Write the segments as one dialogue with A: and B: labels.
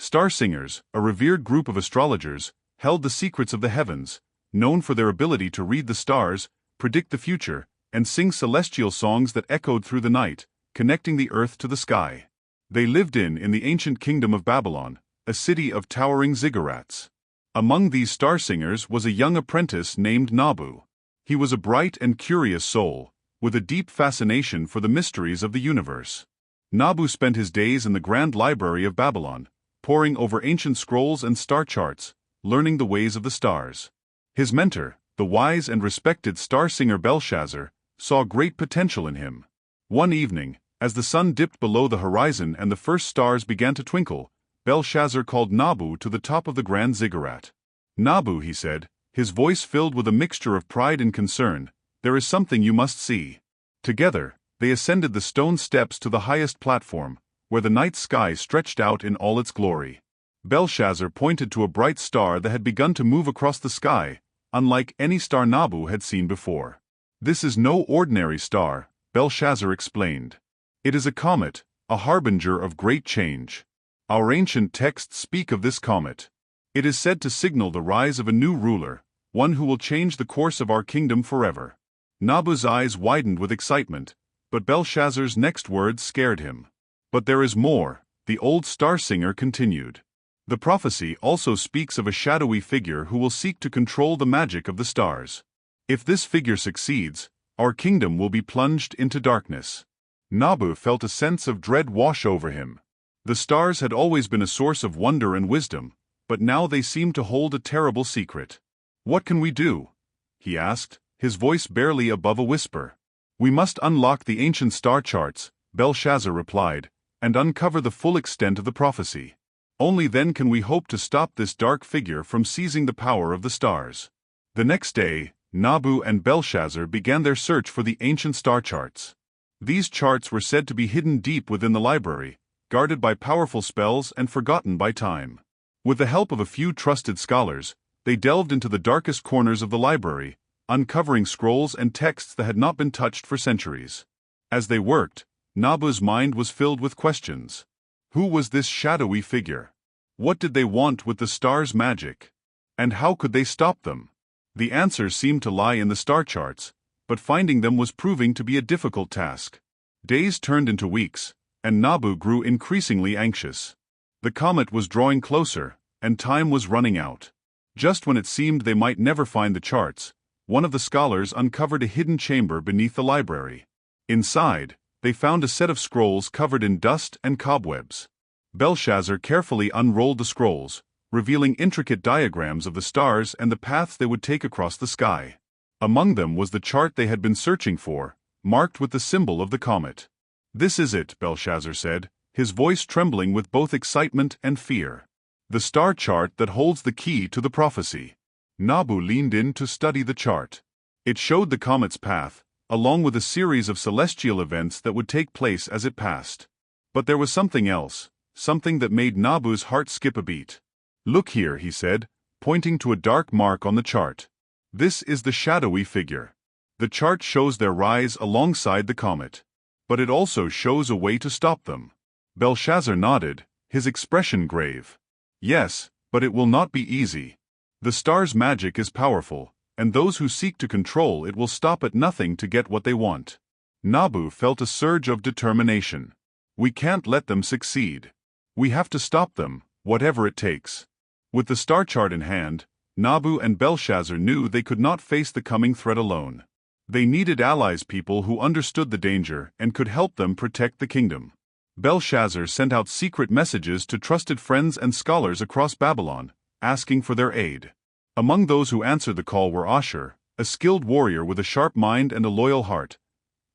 A: Star singers, a revered group of astrologers, held the secrets of the heavens, known for their ability to read the stars, predict the future, and sing celestial songs that echoed through the night, connecting the earth to the sky. They lived in the ancient kingdom of Babylon, a city of towering ziggurats. Among these star singers was a young apprentice named Nabu. He was a bright and curious soul, with a deep fascination for the mysteries of the universe. Nabu spent his days in the grand library of Babylon, poring over ancient scrolls and star charts, learning the ways of the stars. His mentor, the wise and respected star singer Belshazzar, saw great potential in him. One evening, as the sun dipped below the horizon and the first stars began to twinkle, Belshazzar called Nabu to the top of the grand ziggurat. "Nabu," he said, his voice filled with a mixture of pride and concern, "there is something you must see." Together, they ascended the stone steps to the highest platform, where the night sky stretched out in all its glory. Belshazzar pointed to a bright star that had begun to move across the sky, unlike any star Nabu had seen before. "This is no ordinary star," Belshazzar explained. "It is a comet, a harbinger of great change. Our ancient texts speak of this comet. It is said to signal the rise of a new ruler, one who will change the course of our kingdom forever." Nabu's eyes widened with excitement, but Belshazzar's next words scared him. "But there is more," the old star singer continued. "The prophecy also speaks of a shadowy figure who will seek to control the magic of the stars. If this figure succeeds, our kingdom will be plunged into darkness." Nabu felt a sense of dread wash over him. The stars had always been a source of wonder and wisdom, but now they seemed to hold a terrible secret. "What can we do?" he asked, his voice barely above a whisper. "We must unlock the ancient star charts," Belshazzar replied, "and uncover the full extent of the prophecy. Only then can we hope to stop this dark figure from seizing the power of the stars." The next day, Nabu and Belshazzar began their search for the ancient star charts. These charts were said to be hidden deep within the library, guarded by powerful spells and forgotten by time. With the help of a few trusted scholars, they delved into the darkest corners of the library, uncovering scrolls and texts that had not been touched for centuries. As they worked, Nabu's mind was filled with questions. Who was this shadowy figure? What did they want with the stars' magic? And how could they stop them? The answers seemed to lie in the star charts, but finding them was proving to be a difficult task. Days turned into weeks, and Nabu grew increasingly anxious. The comet was drawing closer, and time was running out. Just when it seemed they might never find the charts, one of the scholars uncovered a hidden chamber beneath the library. Inside, they found a set of scrolls covered in dust and cobwebs. Belshazzar carefully unrolled the scrolls, revealing intricate diagrams of the stars and the paths they would take across the sky. Among them was the chart they had been searching for, marked with the symbol of the comet. "This is it," Belshazzar said, his voice trembling with both excitement and fear. "The star chart that holds the key to the prophecy." Nabu leaned in to study the chart. It showed the comet's path, along with a series of celestial events that would take place as it passed. But there was something else, something that made Nabu's heart skip a beat. "Look here," he said, pointing to a dark mark on the chart. "This is the shadowy figure. The chart shows their rise alongside the comet. But it also shows a way to stop them." Belshazzar nodded, his expression grave. "Yes, but it will not be easy. The star's magic is powerful, and those who seek to control it will stop at nothing to get what they want." Nabu felt a surge of determination. "We can't let them succeed. We have to stop them, whatever it takes." With the star chart in hand, Nabu and Belshazzar knew they could not face the coming threat alone. They needed allies, people who understood the danger and could help them protect the kingdom. Belshazzar sent out secret messages to trusted friends and scholars across Babylon, asking for their aid. Among those who answered the call were Ashur, a skilled warrior with a sharp mind and a loyal heart;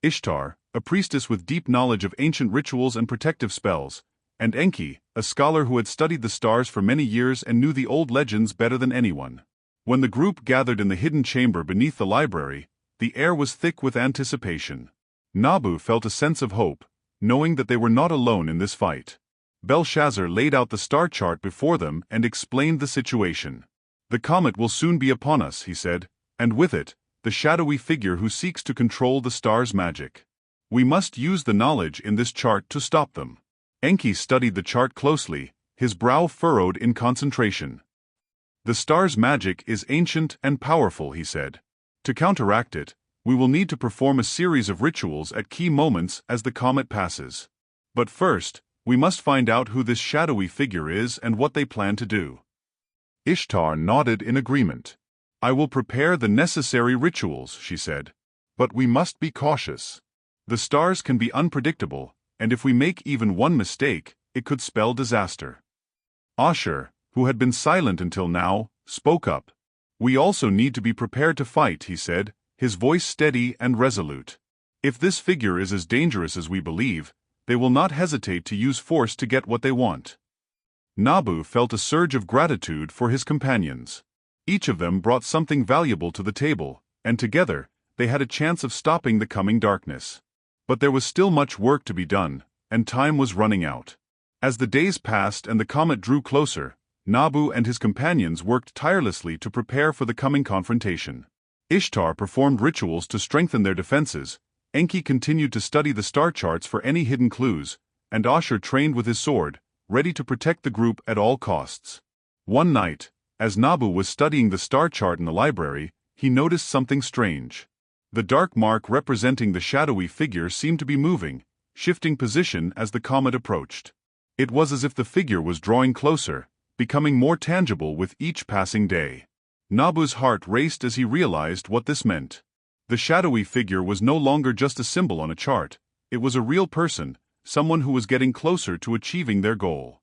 A: Ishtar, a priestess with deep knowledge of ancient rituals and protective spells; and Enki, a scholar who had studied the stars for many years and knew the old legends better than anyone. When the group gathered in the hidden chamber beneath the library, the air was thick with anticipation. Nabu felt a sense of hope, knowing that they were not alone in this fight. Belshazzar laid out the star chart before them and explained the situation. "The comet will soon be upon us," he said, "and with it, the shadowy figure who seeks to control the stars' magic. We must use the knowledge in this chart to stop them." Enki studied the chart closely, his brow furrowed in concentration. "The star's magic is ancient and powerful," he said. "To counteract it, we will need to perform a series of rituals at key moments as the comet passes. But first, we must find out who this shadowy figure is and what they plan to do." Ishtar nodded in agreement. "I will prepare the necessary rituals," she said. "But we must be cautious. The stars can be unpredictable, and if we make even one mistake, it could spell disaster." Ashur, who had been silent until now, spoke up. "We also need to be prepared to fight," he said, his voice steady and resolute. "If this figure is as dangerous as we believe, they will not hesitate to use force to get what they want." Nabu felt a surge of gratitude for his companions. Each of them brought something valuable to the table, and together, they had a chance of stopping the coming darkness. But there was still much work to be done, and time was running out. As the days passed and the comet drew closer, Nabu and his companions worked tirelessly to prepare for the coming confrontation. Ishtar performed rituals to strengthen their defenses, Enki continued to study the star charts for any hidden clues, and Ashur trained with his sword, ready to protect the group at all costs. One night, as Nabu was studying the star chart in the library, he noticed something strange. The dark mark representing the shadowy figure seemed to be moving, shifting position as the comet approached. It was as if the figure was drawing closer, becoming more tangible with each passing day. Nabu's heart raced as he realized what this meant. The shadowy figure was no longer just a symbol on a chart, it was a real person, someone who was getting closer to achieving their goal.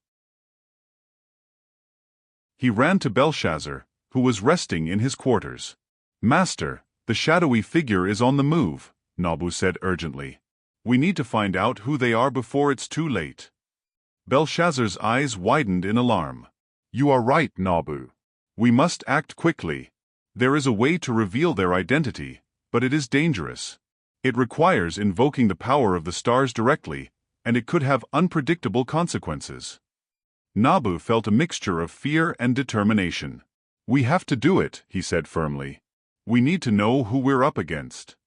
A: He ran to Belshazzar, who was resting in his quarters. "Master, the shadowy figure is on the move," Nabu said urgently. "We need to find out who they are before it's too late." Belshazzar's eyes widened in alarm. "You are right, Nabu. We must act quickly. There is a way to reveal their identity, but it is dangerous. It requires invoking the power of the stars directly, and it could have unpredictable consequences." Nabu felt a mixture of fear and determination. "We have to do it," he said firmly. "We need to know who we're up against."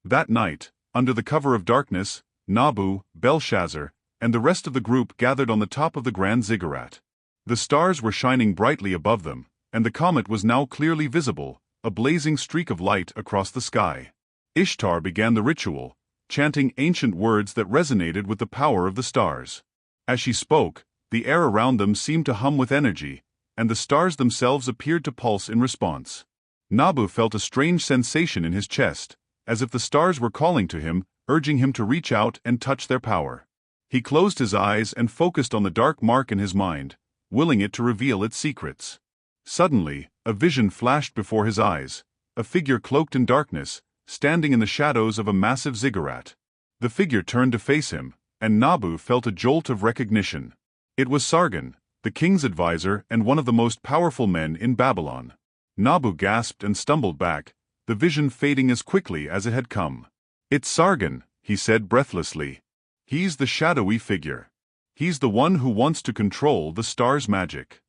A: That night, under the cover of darkness, Nabu, Belshazzar, and the rest of the group gathered on the top of the Grand Ziggurat. The stars were shining brightly above them, and the comet was now clearly visible, a blazing streak of light across the sky. Ishtar began the ritual, chanting ancient words that resonated with the power of the stars. As she spoke, the air around them seemed to hum with energy, and the stars themselves appeared to pulse in response. Nabu felt a strange sensation in his chest, as if the stars were calling to him, urging him to reach out and touch their power. He closed his eyes and focused on the dark mark in his mind, willing it to reveal its secrets. Suddenly, a vision flashed before his eyes, a figure cloaked in darkness, standing in the shadows of a massive ziggurat. The figure turned to face him, and Nabu felt a jolt of recognition. It was Sargon, the king's advisor and one of the most powerful men in Babylon. Nabu gasped and stumbled back, the vision fading as quickly as it had come. "It's Sargon," he said breathlessly. "He's the shadowy figure. He's the one who wants to control the star's magic."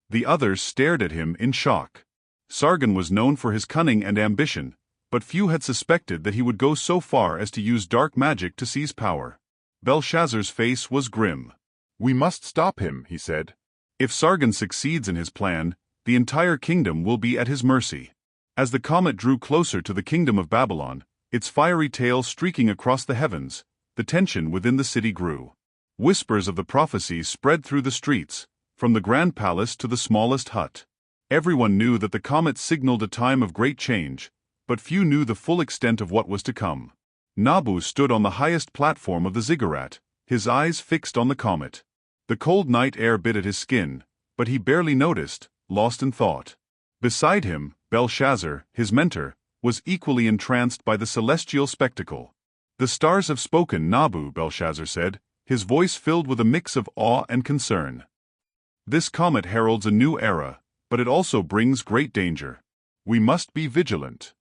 A: The others stared at him in shock. Sargon was known for his cunning and ambition, but few had suspected that he would go so far as to use dark magic to seize power. Belshazzar's face was grim. "We must stop him," he said. "If Sargon succeeds in his plan, the entire kingdom will be at his mercy." As the comet drew closer to the kingdom of Babylon, its fiery tail streaking across the heavens, the tension within the city grew. Whispers of the prophecy spread through the streets, from the grand palace to the smallest hut. Everyone knew that the comet signaled a time of great change, but few knew the full extent of what was to come. Nabu stood on the highest platform of the ziggurat, his eyes fixed on the comet. The cold night air bit at his skin, but he barely noticed, lost in thought. Beside him, Belshazzar, his mentor, was equally entranced by the celestial spectacle. "The stars have spoken, Nabu," Belshazzar said, his voice filled with a mix of awe and concern. "This comet heralds a new era, but it also brings great danger. We must be vigilant."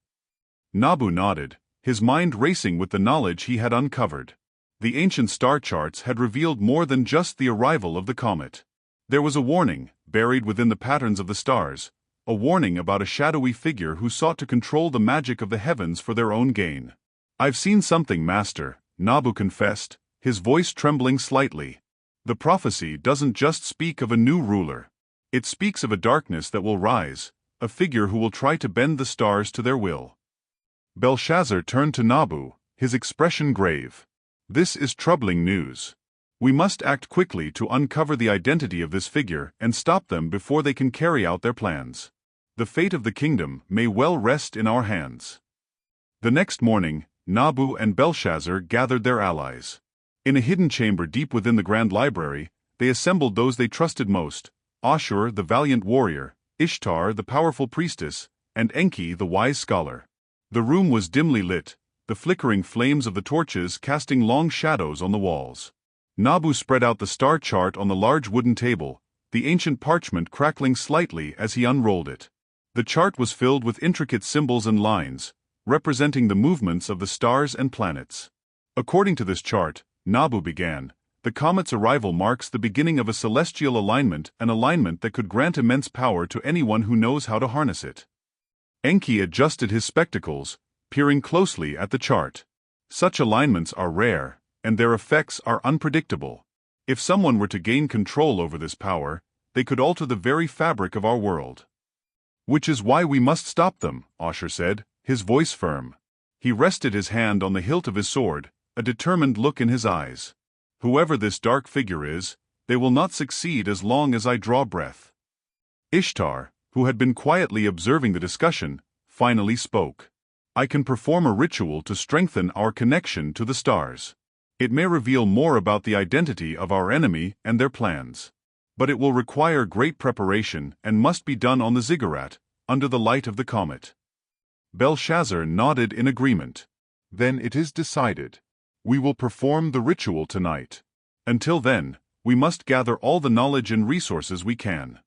A: Nabu nodded, his mind racing with the knowledge he had uncovered. The ancient star charts had revealed more than just the arrival of the comet. There was a warning, buried within the patterns of the stars, a warning about a shadowy figure who sought to control the magic of the heavens for their own gain. "I've seen something, Master," Nabu confessed, his voice trembling slightly. The prophecy doesn't just speak of a new ruler. It speaks of a darkness that will rise, a figure who will try to bend the stars to their will. Belshazzar turned to Nabu, his expression grave. This is troubling news. We must act quickly to uncover the identity of this figure and stop them before they can carry out their plans. The fate of the kingdom may well rest in our hands. The next morning, Nabu and Belshazzar gathered their allies. In a hidden chamber deep within the grand library, they assembled those they trusted most: Ashur, the valiant warrior; Ishtar, the powerful priestess; and Enki, the wise scholar. The room was dimly lit, the flickering flames of the torches casting long shadows on the walls. Nabu spread out the star chart on the large wooden table, the ancient parchment crackling slightly as he unrolled it. The chart was filled with intricate symbols and lines, representing the movements of the stars and planets. According to this chart, Nabu began, the comet's arrival marks the beginning of a celestial alignment, an alignment that could grant immense power to anyone who knows how to harness it. Enki adjusted his spectacles, peering closely at the chart. Such alignments are rare, and their effects are unpredictable. If someone were to gain control over this power, they could alter the very fabric of our world. Which is why we must stop them, Ashur said, his voice firm. He rested his hand on the hilt of his sword, a determined look in his eyes. Whoever this dark figure is, they will not succeed as long as I draw breath. Ishtar, who had been quietly observing the discussion, finally spoke. I can perform a ritual to strengthen our connection to the stars. It may reveal more about the identity of our enemy and their plans. But it will require great preparation and must be done on the ziggurat, under the light of the comet. Belshazzar nodded in agreement. Then it is decided. We will perform the ritual tonight. Until then, we must gather all the knowledge and resources we can.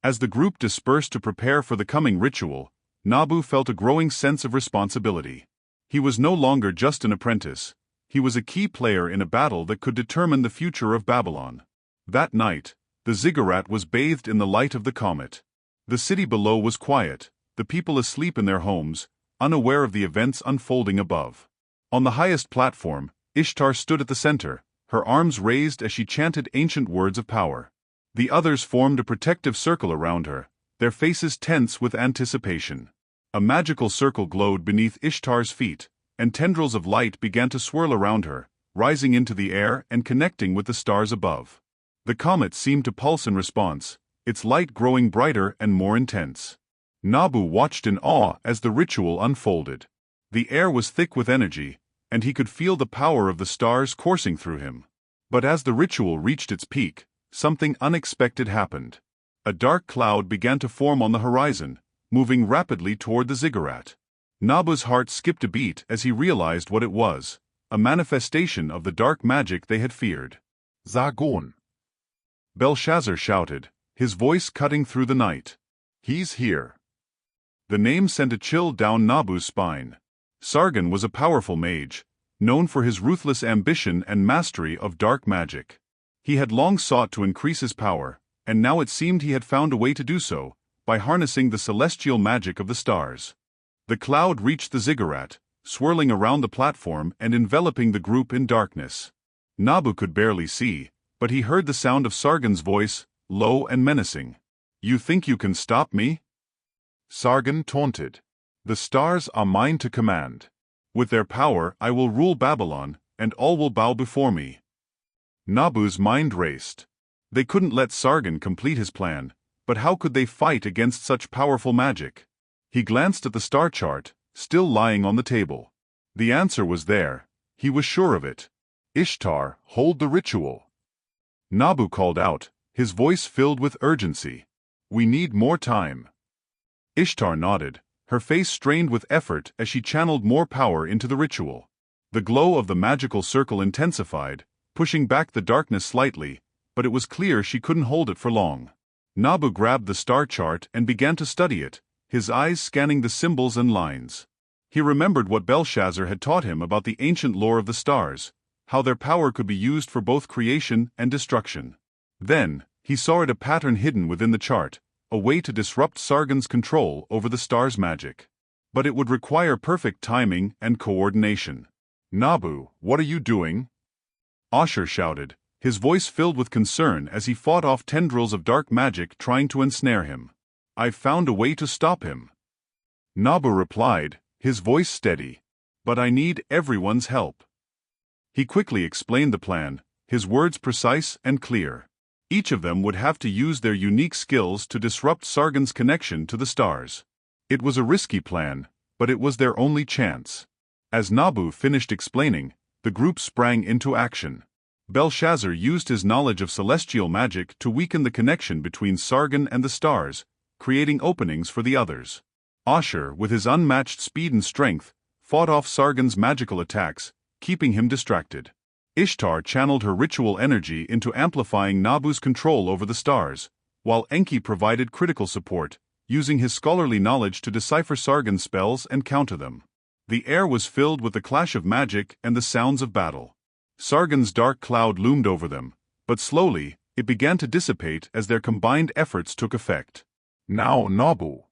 A: As the group dispersed to prepare for the coming ritual, Nabu felt a growing sense of responsibility. He was no longer just an apprentice. He was a key player in a battle that could determine the future of Babylon. That night, the ziggurat was bathed in the light of the comet. The city below was quiet, the people asleep in their homes, unaware of the events unfolding above. On the highest platform, Ishtar stood at the center, her arms raised as she chanted ancient words of power. The others formed a protective circle around her, their faces tense with anticipation. A magical circle glowed beneath Ishtar's feet, and tendrils of light began to swirl around her, rising into the air and connecting with the stars above. The comet seemed to pulse in response, its light growing brighter and more intense. Nabu watched in awe as the ritual unfolded. The air was thick with energy, and he could feel the power of the stars coursing through him. But as the ritual reached its peak, something unexpected happened. A dark cloud began to form on the horizon, moving rapidly toward the ziggurat. Nabu's heart skipped a beat as he realized what it was, a manifestation of the dark magic they had feared. Zagon! Belshazzar shouted, his voice cutting through the night. He's here. The name sent a chill down Nabu's spine. Sargon was a powerful mage, known for his ruthless ambition and mastery of dark magic. He had long sought to increase his power, and now it seemed he had found a way to do so, by harnessing the celestial magic of the stars. The cloud reached the ziggurat, swirling around the platform and enveloping the group in darkness. Nabu could barely see, but he heard the sound of Sargon's voice, low and menacing. You think you can stop me? Sargon taunted. The stars are mine to command. With their power I will rule Babylon, and all will bow before me. Nabu's mind raced. They couldn't let Sargon complete his plan, but how could they fight against such powerful magic? He glanced at the star chart, still lying on the table. The answer was there. He was sure of it. Ishtar, hold the ritual. Nabu called out, his voice filled with urgency. We need more time. Ishtar nodded, her face strained with effort as she channeled more power into the ritual. The glow of the magical circle intensified, pushing back the darkness slightly, but it was clear she couldn't hold it for long. Nabu grabbed the star chart and began to study it, his eyes scanning the symbols and lines. He remembered what Belshazzar had taught him about the ancient lore of the stars, how their power could be used for both creation and destruction. Then, he saw a pattern hidden within the chart, a way to disrupt Sargon's control over the stars' magic. But it would require perfect timing and coordination. Nabu, what are you doing? Ashur shouted, his voice filled with concern as he fought off tendrils of dark magic trying to ensnare him. "I've found a way to stop him," Nabu replied, his voice steady. "But I need everyone's help." He quickly explained the plan, his words precise and clear. Each of them would have to use their unique skills to disrupt Sargon's connection to the stars. It was a risky plan, but it was their only chance. As Nabu finished explaining, the group sprang into action. Belshazzar used his knowledge of celestial magic to weaken the connection between Sargon and the stars, creating openings for the others. Ashur, with his unmatched speed and strength, fought off Sargon's magical attacks, keeping him distracted. Ishtar channeled her ritual energy into amplifying Nabu's control over the stars, while Enki provided critical support, using his scholarly knowledge to decipher Sargon's spells and counter them. The air was filled with the clash of magic and the sounds of battle. Sargon's dark cloud loomed over them, but slowly, it began to dissipate as their combined efforts took effect. "Now, Nabu!"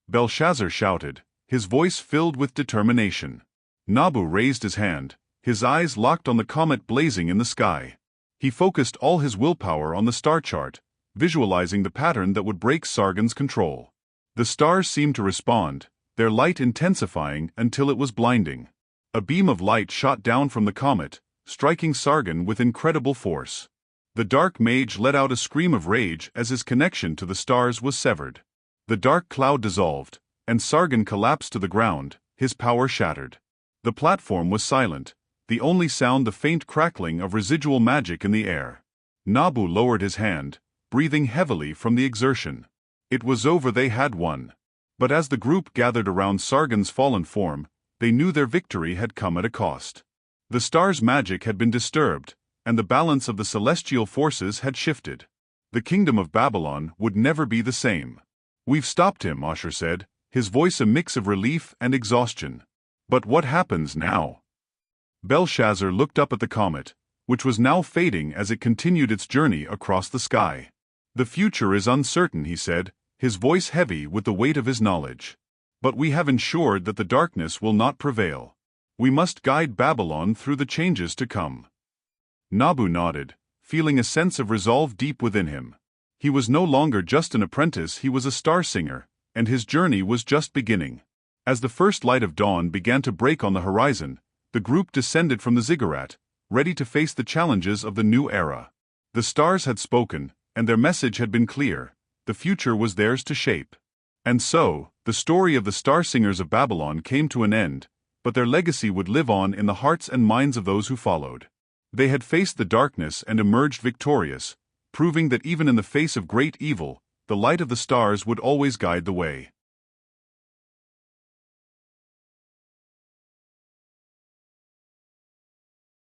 A: Belshazzar shouted, his voice filled with determination. Nabu raised his hand, his eyes locked on the comet blazing in the sky. He focused all his willpower on the star chart, visualizing the pattern that would break Sargon's control. The stars seemed to respond, their light intensifying until it was blinding. A beam of light shot down from the comet, striking Sargon with incredible force. The dark mage let out a scream of rage as his connection to the stars was severed. The dark cloud dissolved, and Sargon collapsed to the ground, his power shattered. The platform was silent, the only sound the faint crackling of residual magic in the air. Nabu lowered his hand, breathing heavily from the exertion. It was over, they had won. But as the group gathered around Sargon's fallen form, they knew their victory had come at a cost. The stars' magic had been disturbed, and the balance of the celestial forces had shifted. The kingdom of Babylon would never be the same. "We've stopped him," Ashur said, his voice a mix of relief and exhaustion. "But what happens now?" Belshazzar looked up at the comet, which was now fading as it continued its journey across the sky. "The future is uncertain," he said, his voice heavy with the weight of his knowledge. "But we have ensured that the darkness will not prevail. We must guide Babylon through the changes to come." Nabu nodded, feeling a sense of resolve deep within him. He was no longer just an apprentice, he was a star singer, and his journey was just beginning. As the first light of dawn began to break on the horizon, the group descended from the ziggurat, ready to face the challenges of the new era. The stars had spoken, and their message had been clear: the future was theirs to shape. And so, the story of the star singers of Babylon came to an end, but their legacy would live on in the hearts and minds of those who followed. They had faced the darkness and emerged victorious, proving that even in the face of great evil, the light of the stars would always guide the way.